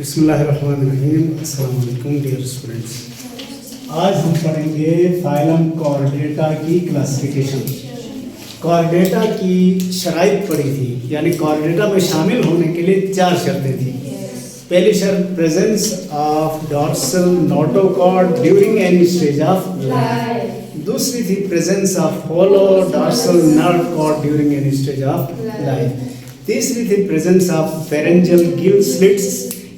बिस्मिल्लाहिर्रहमानिर्रहीम। अस्सलाम वालेकुम डियर स्टूडेंट्स। आज हम पढ़ेंगे फाइलम कॉर्डेटा की क्लासिफिकेशन। कॉर्डेटा की शराइत पढ़ी थी, यानी कॉर्डेटा में शामिल होने के लिए 4 शर्तें थी। पहली शर्त presence of dorsal notochord during any stage of life. दूसरी थी presence of hollow dorsal nerve cord during any stage of life. तीसरी थी presence of pharyngeal gill slits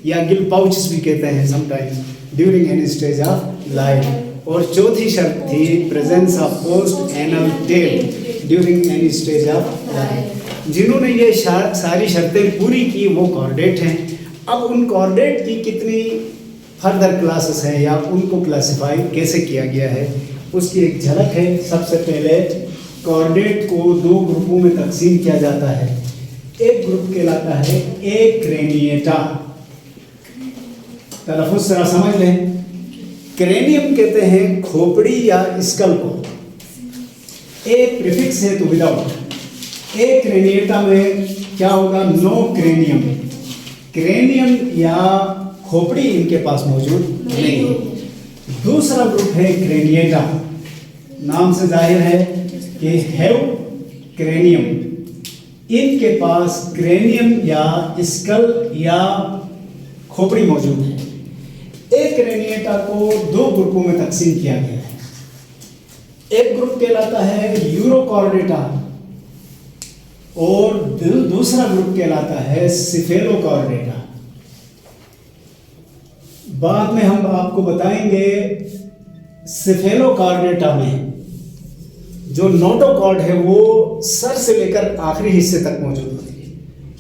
या गिल पाउचेस भी कहते हैं sometimes during any stage of life. और चौथी शर्त थी presence of post anal tail during any stage of life. जिन्होंने ये सारी शर्तें पूरी की वो कॉर्डेट हैं। अब उन कॉर्डेट की कितनी फर्दर क्लासेस हैं या उनको क्लासिफाई कैसे किया गया है उसकी एक झलक है। सबसे पहले कॉर्डेट को 2 ग्रुपों में तकसीम किया जाता है। एक ग्रुप कहलाता है एक्रेनिएटा। तलफ़ुज़ जरा समझ लें। क्रेनियम कहते हैं खोपड़ी या स्कल को। ए प्रीफिक्स है तो विदाउट। एक्रेनिएटा में क्या होगा? No cranium. क्रेनियम या खोपड़ी इनके पास मौजूद नहीं है। दूसरा ग्रुप है क्रेनिएटा। नाम से जाहिर है कि हैव क्रेनियम। इनके पास क्रेनियम या स्कल या खोपड़ी मौजूद है। एक क्रेनिएटा को 2 ग्रुपों में तकसीम किया गया है। एक ग्रुप कहलाता है यूरोकॉर्डेटा और दूसरा ग्रुप कहलाता है सिफेलोकॉर्डेटा। बाद में हम आपको बताएंगे सिफेलोकॉर्डेटा में जो नोटोकॉर्ड है वो सर से लेकर आखिरी हिस्से तक मौजूद होती है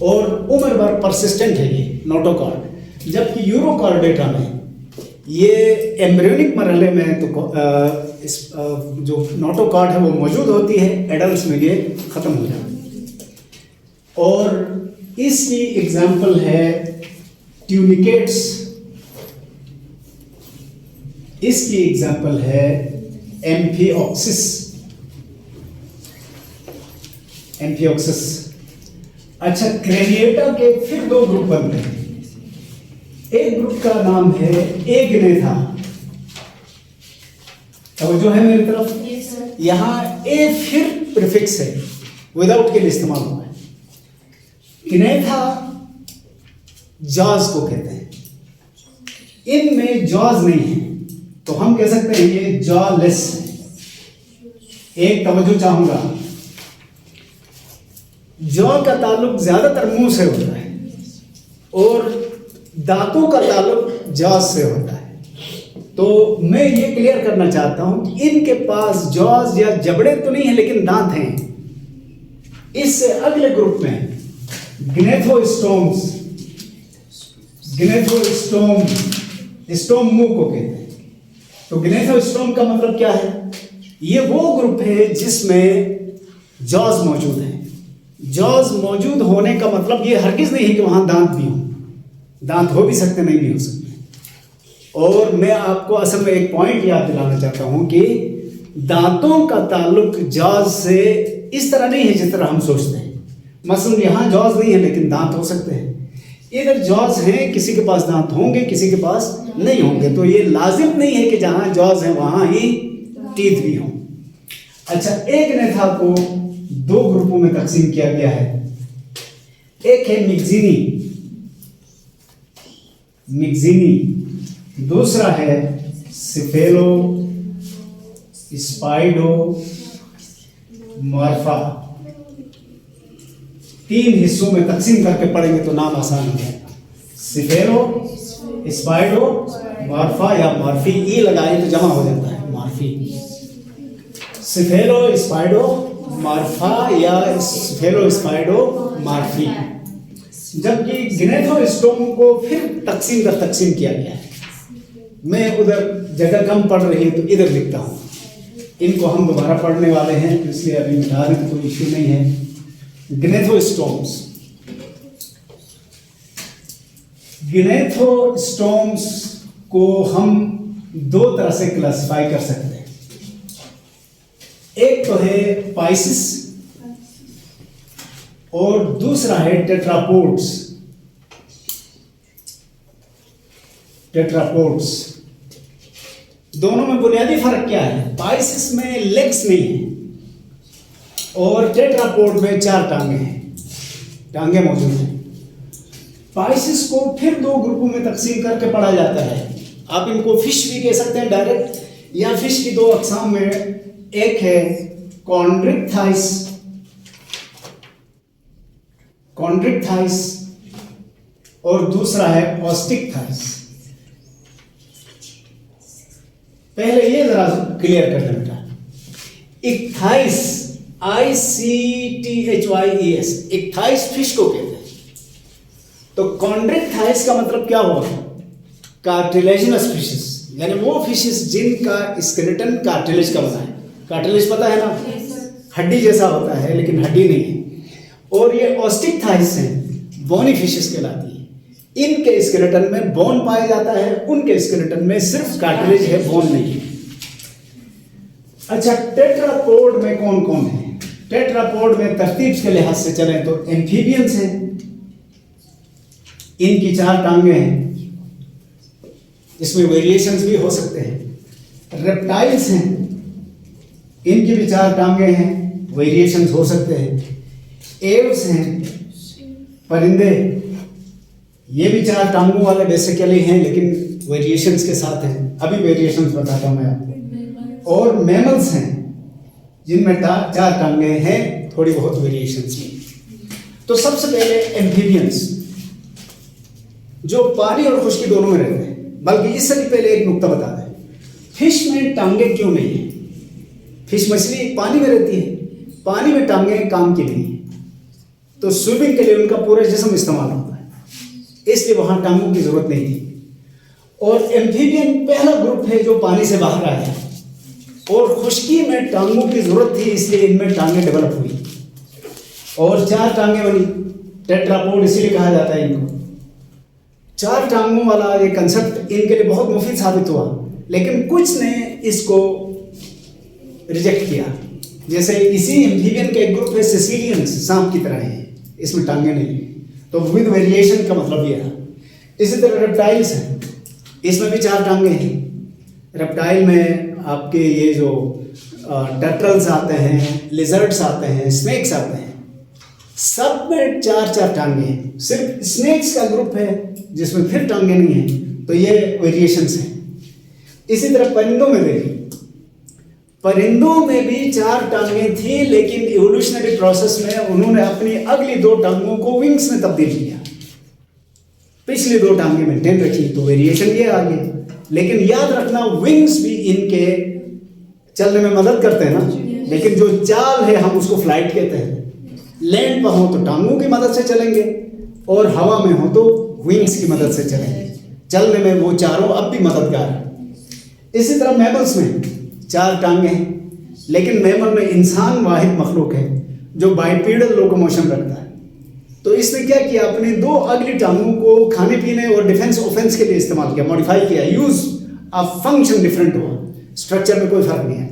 और उम्र भर परसिस्टेंट है ये नोटोकॉर्ड। जबकि यूरोकॉर्डेटा में ये एम्ब्रियोनिक मरहले में तो जो नोटोकॉर्ड है वो मौजूद होती है, एडल्ट्स में ये ख़त्म हो जाती है। और इसकी एग्जाम्पल है ट्यूनिकेट्स। इसकी एग्जाम्पल है एम्फिओक्सिस। अच्छा, क्रेनिएटा के फिर 2 ग्रुप बनते हैं। एक ग्रुप का नाम है एग्नेथा। अब जो है मेरी तरफ यहां ए फिर प्रीफिक्स है, विदाउट के लिए इस्तेमाल हुआ है। ग्नेथा जॉज को कहते हैं। इनमें जॉज नहीं है तो हम कह सकते हैं ये जॉलेस है। एक तवज्जो चाहूंगा, जॉ का ताल्लुक ज्यादातर मुंह से होता है और दांतों का ताल्लुक जॉज से होता है। तो मैं ये क्लियर करना चाहता हूं कि इनके पास जॉज या जबड़े तो नहीं है लेकिन दांत हैं। इससे अगले ग्रुप में ग्नेथोस्टोम्स। स्टोम मुंह को कहते हैं। तो ग्नेथोस्टोम का मतलब क्या है? ये वो ग्रुप है जिसमें जॉज मौजूद है। जॉज मौजूद होने का मतलब ये हरगिज नहीं है कि वहां दांत भी हो। दांत हो भी सकते, नहीं भी हो सकते। और मैं आपको असल में एक पॉइंट याद दिलाना चाहता हूं कि दांतों का ताल्लुक जॉज से इस तरह नहीं है जिस तरह हम सोचते हैं। मसलन यहां जॉज नहीं है लेकिन दांत हो सकते हैं। इधर जॉज हैं, किसी के पास दांत होंगे, किसी के पास नहीं होंगे। तो ये लाजिम नहीं है कि जहां जॉज है वहां ही टीथ भी हों। अच्छा, एक नेथा को 2 ग्रुपों में तकसीम किया गया है। एक है मिक्सिनी, दूसरा है सिफेलो स्पाइडो मॉर्फा। 3 हिस्सों में तकसीम करके पढ़ेंगे तो नाम आसान हो जाएगा। सिफेलो स्पाइडो मॉर्फा या मॉर्फी, ई लगाए तो जमा हो जाता है मॉर्फी। सिफेलो स्पाइडो मॉर्फा या सिफेलो स्पाइडो मॉर्फी। जबकि ग्नेथोस्टोम को फिर तकसीम किया गया है। मैं उधर जगह कम पड़ रही है तो इधर लिखता हूं। इनको हम दोबारा पढ़ने वाले हैं इसलिए अभी मिटा दें तो कोई इश्यू नहीं है। ग्नेथोस्टोम्स को हम 2 तरह से क्लासिफाई कर सकते हैं। एक तो है पाइसिस और दूसरा है टेट्रापोड्स। टेट्रापोड्स। दोनों में बुनियादी फर्क क्या है? पाइसिस में लेग्स नहीं है और टेट्रापोड में 4 टांगे हैं, टांगे मौजूद हैं। पाइसिस को फिर 2 ग्रुपों में तकसीम करके पढ़ा जाता है। आप इनको फिश भी कह सकते हैं डायरेक्ट, या फिश की 2 अकसाम में, एक है कॉन्ड्रिक्थाइस और दूसरा है ऑस्टिक्थाइस। पहले ये जरा क्लियर कर लें बेटा, इक्थाइस, ICTHYES, इक्थाइस फिश को कहते हैं। तो कॉन्ड्रिक्थाइस का मतलब क्या हुआ? कार्टिलेजिनस फिशेस, यानी वो फिशेस जिनका स्केलेटन कार्टिलेज का बना है। कार्टिलेज पता है ना, हड्डी जैसा होता है लेकिन हड्डी नहीं है। और ये ऑस्टिक्थाइस हैं, बोनी फिशेस कहलाती है। इनके स्केलेटन में बोन पाया जाता है, उनके स्केलेटन में सिर्फ कार्टिलेज है, बोन नहीं है। अच्छा, टेट्रापोड में कौन कौन है? टेट्रापोड में तरतीब के लिहाज से चलें तो एम्फीबियंस हैं, इनकी 4 टांगे हैं, इसमें वेरिएशंस भी हो सकते हैं। रेप्टाइल्स हैं, इनकी भी 4 टांगे हैं, वेरिएशंस हो सकते हैं। एव्स हैं, परिंदे, ये भी 4 टांगों वाले बेसिकली हैं लेकिन वेरिएशंस के साथ हैं, अभी वेरिएशंस बताता हूं मैं आपको। और मैमल्स हैं जिनमें 4 टांगे हैं, थोड़ी बहुत वेरिएशंस भी। तो सबसे पहले एम्फीबियंस, जो पानी और खुश्की दोनों में रहते हैं। बल्कि इससे भी पहले एक नुक्ता बता दें, फिश में टांगे क्यों नहीं है? फिश मछली पानी में रहती है, पानी में टांगे काम के लिए, तो स्विमिंग के लिए उनका पूरा जिस्म इस्तेमाल होता है, इसलिए वहां टांगों की जरूरत नहीं थी। और एम्फीबियन पहला ग्रुप है जो पानी से बाहर आया, और खुश्की में टांगों की जरूरत थी, इसलिए इनमें टांगे डेवलप हुई और 4 टांगे बनी। टेट्रापोड इसीलिए कहा जाता है इनको। 4 टांगों वाला ये कंसेप्ट इनके लिए बहुत मुफीद साबित हुआ, लेकिन कुछ ने इसको रिजेक्ट किया। जैसे इसी एम्फीबियन का एक ग्रुप है सिसिलियंस, सांप की तरह है, इसमें टांगे नहीं, तो विद वेरिएशन का मतलब ये है। इसी तरह रेप्टाइल्स हैं, इसमें भी 4 टांगे हैं। रेप्टाइल में आपके ये जो टर्टल्स आते हैं, लिजर्ड्स आते हैं, स्नेक्स आते हैं, सब में 4-4 टांगे हैं। सिर्फ स्नेक्स का ग्रुप है जिसमें फिर टांगे नहीं हैं, तो ये वेरिएशंस हैं। इसी तरह परिंदों में देखिए, परिंदों में भी 4 टांगे थी, लेकिन इवोल्यूशनरी प्रोसेस में उन्होंने अपनी अगली 2 टांगों को विंग्स में तब्दील किया, पिछली 2 टांगे मेंटेन रखी, तो वेरिएशन ये आ गई। लेकिन याद रखना, विंग्स भी इनके चलने में मदद करते हैं ना, लेकिन जो चाल है हम उसको फ्लाइट कहते हैं। लैंड पर हो तो टांगों की मदद से चलेंगे, और हवा में हो तो विंग्स की मदद से चलेंगे। चलने में वो चारों अब भी मददगार है। इसी तरह मैमल्स में 4 टांगे हैं, लेकिन मैमल में इंसान वाहिद मखलूक है जो बाइपीडल लोकोमोशन रखता है। तो इसने क्या किया, अपनी 2 अगली टांगों को खाने पीने और डिफेंस ऑफेंस के लिए इस्तेमाल किया, मॉडिफाई किया, यूज ऑफ फंक्शन डिफरेंट हुआ, स्ट्रक्चर में कोई फर्क नहीं है।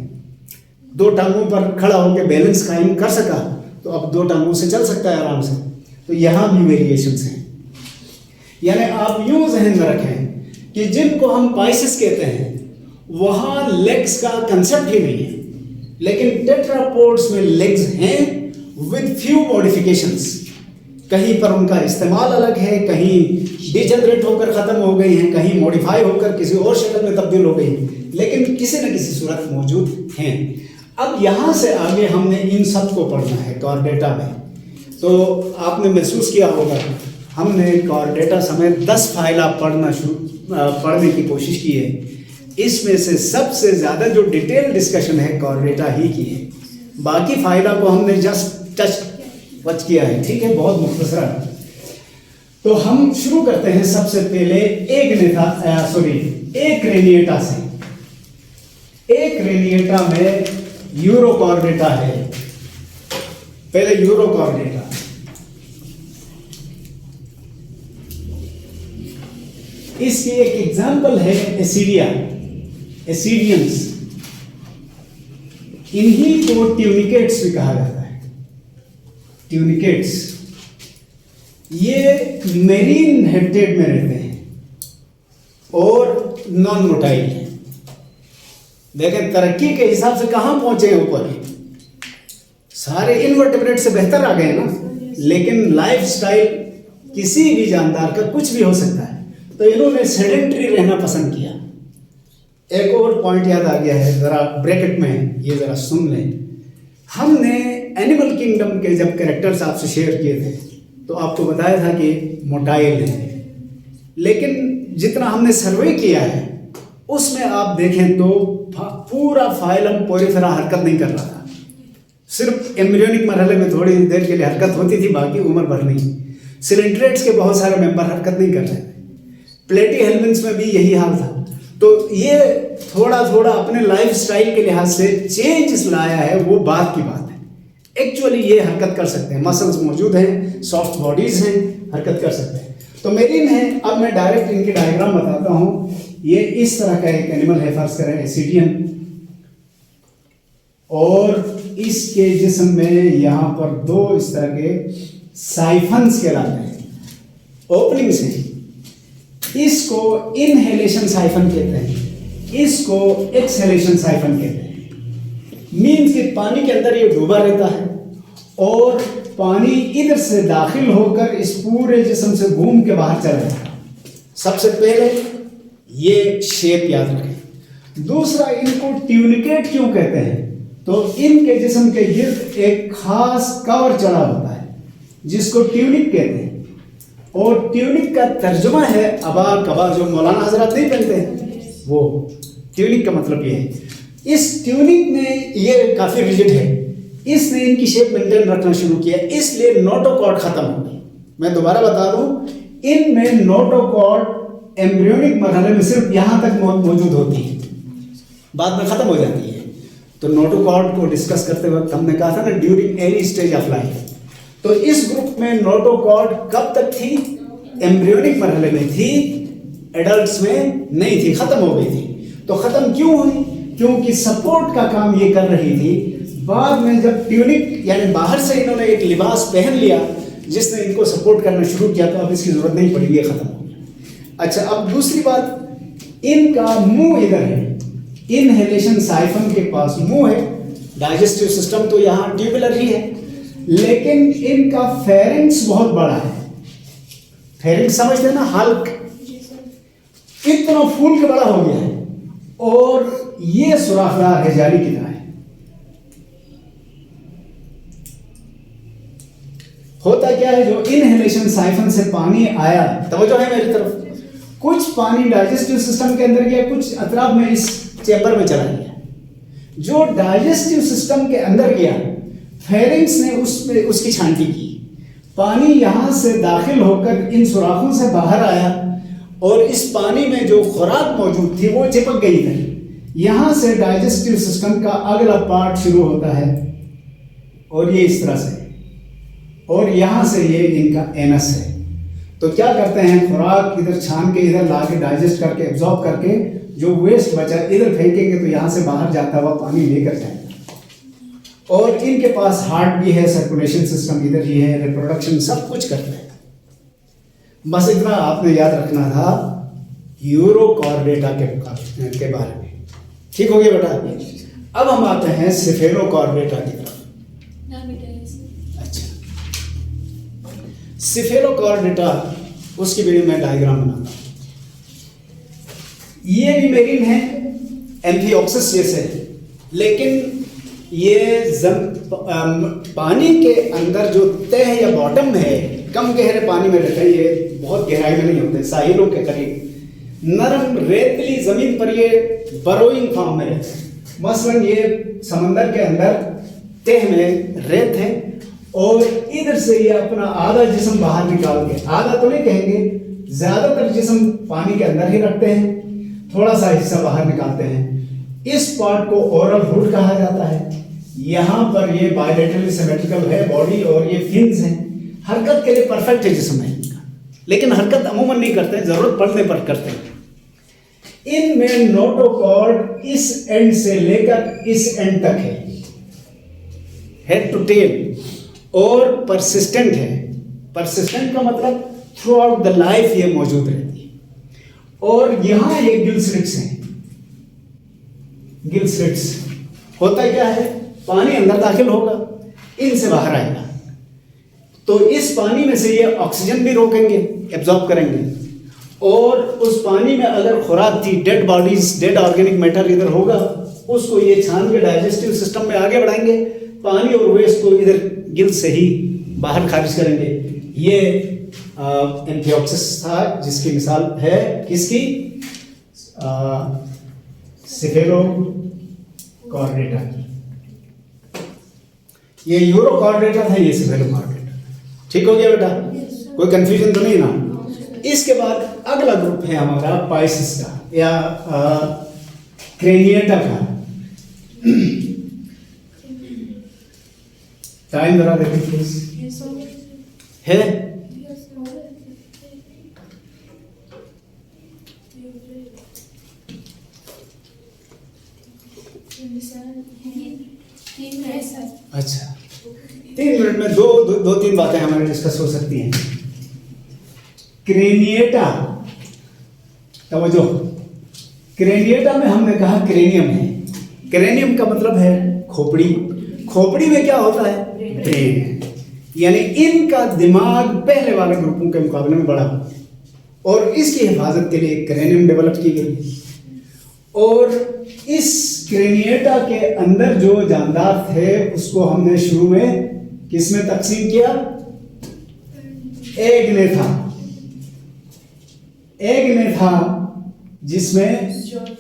2 टांगों पर खड़ा होकर बैलेंस कायम कर सका, तो अब 2 टांगों से चल सकता है आराम से। तो यहाँ भी वेरिएशंस हैं। यानी आप यूं जहन में रखें कि जिनको हम पाइसिस कहते हैं वहाँ लेग्स का कंसेप्ट ही नहीं है, लेकिन टेट्रापोड्स में लेग्स हैं विद फ्यू मॉडिफिकेशंस। कहीं पर उनका इस्तेमाल अलग है, कहीं डिजनरेट होकर ख़त्म हो गई हैं, कहीं मॉडिफाई होकर किसी और शक्ल में तब्दील हो गई, लेकिन किसी न किसी सूरत मौजूद हैं। अब यहाँ से आगे हमने इन सब को पढ़ना है कॉर्डेटा में। तो आपने महसूस किया होगा, हमने कॉर्डेटा समेत 10 फाइल पढ़ने की कोशिश की है। इसमें से सबसे ज़्यादा जो डिटेल डिस्कशन है कॉर्डेटा ही की है, बाकी फाइला को हमने जस्ट टच किया है, ठीक है, बहुत मुख्तसर। तो हम शुरू करते हैं सबसे पहले एक रेनिएटा से। एक रेनिएटा में यूरोकॉर्डेटा है। पहले यूरोकॉर्डेटा, इसकी एक एग्जांपल है एसिडियंस। इन्हीं को ट्यूनिकेट्स भी कहा जाता है। ट्यूनिकेट्स ये मेरीन हैबिटेट में रहते हैं। और नॉन मोटाइल है। देखें तरक्की के हिसाब से कहाँ पहुंचे हैं ऊपर, सारे इनवर्टेब्रेट से बेहतर आ गए ना। लेकिन लाइफस्टाइल किसी भी जानदार का कुछ भी हो सकता है, तो इन्होंने सेडेंटरी रहना पसंद किया। एक और पॉइंट याद आ गया है, जरा ब्रैकेट में ये जरा सुन लें। हमने एनिमल किंगडम के जब कैरेक्टर्स आपसे शेयर किए थे तो आपको बताया था कि मोटाइल है, लेकिन जितना हमने सर्वे किया है उसमें आप देखें तो पूरा फाइलम पोरिफेरा हरकत नहीं कर रहा था। सिर्फ एम्ब्रियोनिक मरहले में थोड़ी देर के लिए हरकत होती थी, बाकी उम्र भर नहीं। सिलेंट्रेट्स के बहुत सारे मेंबर हरकत नहीं कर रहे थे। प्लेटीहेल्मिन्स में भी यही हाल था। तो ये थोड़ा थोड़ा अपने लाइफ स्टाइल के लिहाज से चेंज लाया है, वो बात की बात है। एक्चुअली ये हरकत कर सकते हैं, मसल्स मौजूद हैं, सॉफ्ट बॉडीज हैं, हरकत कर सकते हैं। तो मेरिन है। अब मैं डायरेक्ट इनकी डायग्राम बताता हूँ। ये इस तरह का एक एनिमल है, फर्ज करें एसिडियन, और इसके जिस्म में यहाँ पर दो इस तरह के साइफन्स कहलाते हैं, ओपनिंग्स हैं। इसको इनहेलेशन साइफन कहते हैं, इसको एक्सहेलेशन साइफन कहते हैं। मीन्स कि पानी के अंदर ये डूबा रहता है और पानी इधर से दाखिल होकर इस पूरे जिस्म से घूम के बाहर चला जाता है। सबसे पहले ये शेप याद रखें। दूसरा, इनको ट्यूनिकेट क्यों कहते हैं, तो इनके जिस्म के गिर्द एक खास कवर चढ़ा होता है जिसको ट्यूनिक कहते हैं। और ट्यूनिक का तर्जुमा है अबा कबा, जो मौलाना हजरत नहीं पहनते हैं, वो ट्यूनिक का मतलब ये है। इस ट्यूनिक में ये काफ़ी रिजिड है, इसने इनकी शेप मेंटेन रखना शुरू किया, इसलिए नोटोकॉर्ड खत्म हो गई। मैं दोबारा बता दूं, इनमें नोटोकॉर्ड एम्ब्रियोनिक मरहले में सिर्फ यहाँ तक मौजूद होती है, बाद में खत्म हो जाती है। तो नोटोकॉर्ड को डिस्कस करते वक्त हमने कहा था ना, during any stage of life. तो इस ग्रुप में नोटोकॉर्ड कब तक थी, एम्ब्रियोनिक मरहले में थी, एडल्ट्स में नहीं थी, खत्म हो गई थी। तो खत्म क्यों हुई, क्योंकि सपोर्ट का काम ये कर रही थी। बाद में जब ट्यूनिक यानी बाहर से इन्होंने एक लिबास पहन लिया जिसने इनको सपोर्ट करना शुरू किया, तो अब इसकी जरूरत नहीं पड़ी, ये खत्म हो गया। अच्छा, अब दूसरी बात, इनका मुंह इधर है, इनहेलेशन साइफन के पास मुंह है। डाइजेस्टिव सिस्टम तो यहाँ ट्यूबुलर ही है, लेकिन इनका फेरिंक्स बहुत बड़ा है। फेरिंक्स समझते हैं ना, हल्क, इतना फूल के बड़ा हो गया है और ये सुराखदार है, जाली की तरह है। होता क्या है, जो इनहेलेशन साइफन से पानी आया, तवज्जो है मेरी तरफ, कुछ पानी डाइजेस्टिव सिस्टम के अंदर गया, कुछ अतराफ में इस चैम्बर में चला गया। जो डाइजेस्टिव सिस्टम के अंदर गया, फेरिंक्स ने उसकी छांटी की, पानी यहां से दाखिल होकर इन सुराखों से बाहर आया और इस पानी में जो खुराक मौजूद थी वो चिपक गई थी। यहां से डाइजेस्टिव सिस्टम का अगला पार्ट शुरू होता है और ये इस तरह से, और यहां से ये इनका एनस है। तो क्या करते हैं, खुराक इधर छान के इधर ला के डाइजेस्ट करके एब्जॉर्ब करके जो वेस्ट बचा इधर फेंकेंगे तो यहाँ से बाहर जाता हुआ पानी लेकर जाएगा। और इनके पास हार्ट भी है, सर्कुलेशन सिस्टम इधर ही है, रिप्रोडक्शन सब कुछ करते हैं। बस इतना आपने याद रखना था यूरोकॉर्डेटा के बारे में। ठीक हो गया बेटा। अब हम आते हैं सिफेलोकॉर्डेटा की तरफ। अच्छा, सिफेलोकॉर्डेटा, उसकी भी मैं डायग्राम बनाता हूँ। ये भी मेरिन है, एम्फिओक्सिस जैसे, लेकिन ये पानी के अंदर जो तह या बॉटम है, कम गहरे पानी में रहते हैं, ये बहुत गहराई में नहीं होते, साहिलों के करीब नरम रेतली जमीन पर ये बरोइंग फॉर्म में रहते हैं। मसलन ये समंदर के अंदर तह में रेत है और इधर से ये अपना आधा जिस्म बाहर निकाल के, आधा तो नहीं कहेंगे, ज्यादातर जिस्म पानी के अंदर ही रखते हैं, थोड़ा सा हिस्सा बाहर निकालते हैं। इस पार्ट को ओरल रूट कहा जाता है। यहाँ पर ये बायलेटरली सिमेट्रिकल है बॉडी और ये फिन्स हैं। हरकत के लिए परफेक्ट है जिस्म है इनका, लेकिन हरकत अमूमन नहीं करते हैं, जरूरत पड़ने पर करते हैं। इनमें नोटोकॉर्ड इस एंड से लेकर इस एंड तक है, हेड टू टेल, और परसिस्टेंट है। परसिस्टेंट का मतलब थ्रू आउट द लाइफ ये मौजूद रहती है। और यहां ये गिल स्लिट्स हैं। गिल स्लिट्स होता क्या है, पानी अंदर दाखिल होगा, इनसे बाहर आएगा, तो इस पानी में से ये ऑक्सीजन भी रोकेंगे, एब्जॉर्ब करेंगे, और उस पानी में अगर खुराक थी, dead bodies, dead organic matter इधर होगा, उसको ये छान के डाइजेस्टिव सिस्टम में आगे बढ़ाएंगे, पानी और वेस्ट को इधर गिल से ही बाहर खारिज करेंगे। ये एम्फिओक्सिस था, जिसकी मिसाल है किसकी, सेफेलोकॉर्डेटा की। ये यूरोकॉर्डेटा था, ये सेफेलोकॉर्डेटा। ठीक हो गया बेटा, कोई कंफ्यूजन तो नहीं ना। इसके बाद अगला ग्रुप है हमारा पाइसिस का या क्रेनिएटा का। टाइम जरा देखिए प्लीज, है अच्छा, 3 मिनट में दो तीन बातें हमारे डिस्कस हो सकती हैं। क्रेनिएटा, तवज्जो, क्रेनिएटा में हमने कहा क्रेनियम है। क्रेनियम का मतलब है खोपड़ी। खोपड़ी में क्या होता है, ब्रेन है, यानी इनका दिमाग पहले वाले ग्रुपों के मुकाबले में बड़ा, और इसकी हिफाजत के लिए क्रेनियम डेवलप की गई। और इस क्रेनिएटा के अंदर जो जानदार थे उसको हमने शुरू में किस में तकसीम किया, एग ने था जिसमें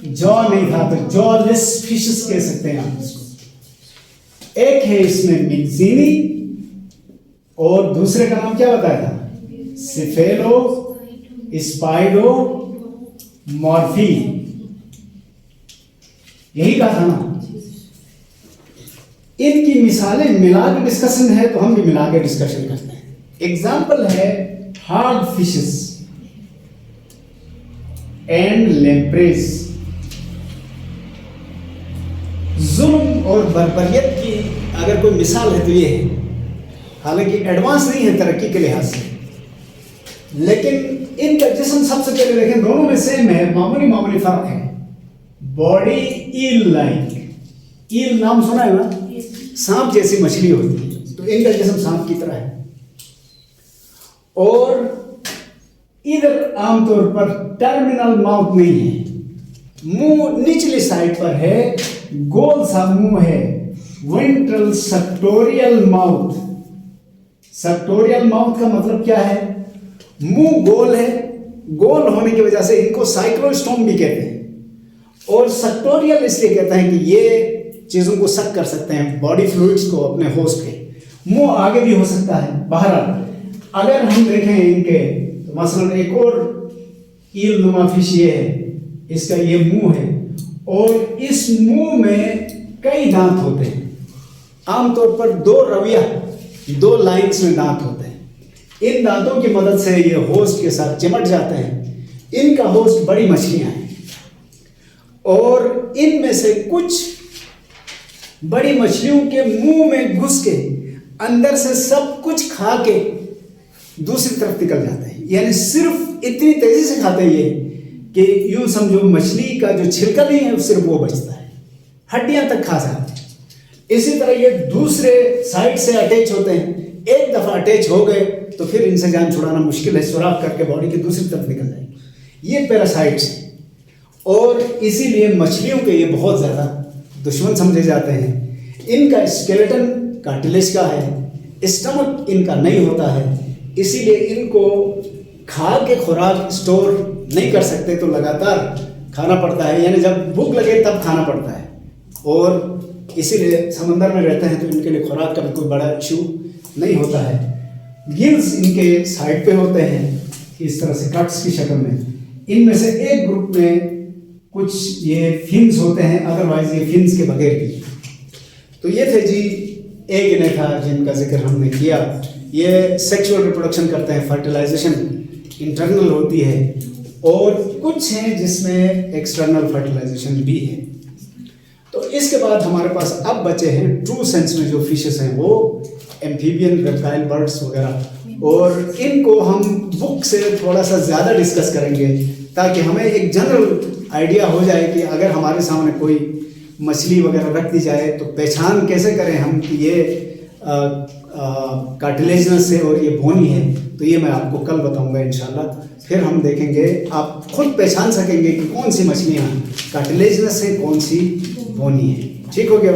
जॉ नहीं था, तो जॉलेस फिशेस कह सकते हैं आप इसको। एक है इसमें मिक्सिनी, और दूसरे का नाम क्या बताया था, सिफेलो स्पाइडोमॉर्फी, यही कहा था ना। इनकी मिसालें मिला के डिस्कशन है, तो हम भी मिला के डिस्कशन करते हैं। एग्जाम्पल है हार्ड फिशेस एंड लेम्प्रेस। जुल्म और बर्बरियत की अगर कोई मिसाल है तो ये है, हालांकि एडवांस नहीं है तरक्की के लिहाज से, लेकिन इनका जिस्म सबसे पहले देखें, दोनों में सेम है, मामूली फर्क है। बॉडी ईल लाइक, ईल नाम सुना है ना, सांप जैसी मछली होती है, तो इनका जिस्म सांप की तरह है। और इधर आमतौर पर टर्मिनल माउथ नहीं है, मुंह निचली साइड पर है, गोल सा मुंह है, वेंट्रल सक्टोरियल माउथ। सक्टोरियल माउथ का मतलब क्या है, मुंह गोल है, गोल होने की वजह से इनको साइक्लोस्टोम भी कहते हैं। और सक्टोरियल इसलिए कहते हैं कि ये चीज़ों को सक कर सकते हैं, बॉडी फ्लूइड्स को अपने होस्ट के। मुंह आगे भी हो सकता है, बाहर अगर हम देखें इनके, तो मसलन एक और ईल नुमा फिश ये है, इसका ये मुंह है, और इस मुंह में कई दांत होते हैं। आमतौर पर 2 लाइंस में दांत होते हैं। इन दांतों की मदद से ये होस्ट के साथ चिमट जाते हैं। इनका होस्ट बड़ी मछलियां हैं, और इनमें से कुछ बड़ी मछलियों के मुंह में घुस के अंदर से सब कुछ खा के दूसरी तरफ निकल जाते हैं। यानी सिर्फ इतनी तेजी से खाते हैं ये कि यूं समझो मछली का जो छिलका नहीं है सिर्फ वो बचता है, हड्डियां तक खा जाते हैं। इसी तरह ये दूसरे साइड से अटैच होते हैं, एक दफा अटैच हो गए तो फिर इनसे जान छुड़ाना मुश्किल है, सुराख करके बॉडी की दूसरी तरफ निकल जाएंगे। ये पैरासाइट्स हैं, और इसीलिए मछलियों के ये बहुत ज़्यादा दुश्मन समझे जाते हैं। इनका स्केलेटन कार्टिलेज का है, स्टमक इनका नहीं होता है, इसीलिए इनको खा के खुराक स्टोर नहीं कर सकते, तो लगातार खाना पड़ता है, यानी जब भूख लगे तब खाना पड़ता है। और इसीलिए समंदर में रहते हैं, तो इनके लिए खुराक का भी कोई बड़ा इशू नहीं होता है। गिल्स इनके साइड पे होते हैं इस तरह से कट्स की शक्ल में। इनमें से एक ग्रुप में कुछ ये फिन्स होते हैं, अदरवाइज ये फिन्स के बगैर भी। तो ये थे जी एक ने था जिनका जिक्र हमने किया। ये सेक्सुअल रिप्रोडक्शन करते हैं, फर्टिलाइजेशन इंटरनल होती है, और कुछ हैं जिसमें एक्सटर्नल फर्टिलाइजेशन भी है। तो इसके बाद हमारे पास अब बचे हैं ट्रू सेंस में जो फिशेस हैं, वो एम्फीबियन, रेप्टाइल, बर्ड्स वगैरह, और इनको हम बुक से थोड़ा सा ज़्यादा डिस्कस करेंगे ताकि हमें एक जनरल आइडिया हो जाए कि अगर हमारे सामने कोई मछली वगैरह रख दी जाए तो पहचान कैसे करें हम कि ये कार्टिलेजनस है और ये बोनी है। तो ये मैं आपको कल बताऊंगा इंशाल्लाह। फिर हम देखेंगे, आप खुद पहचान सकेंगे कि कौन सी मछलियाँ कार्टिलेजनस है, कौन सी बोनी है। ठीक हो गया?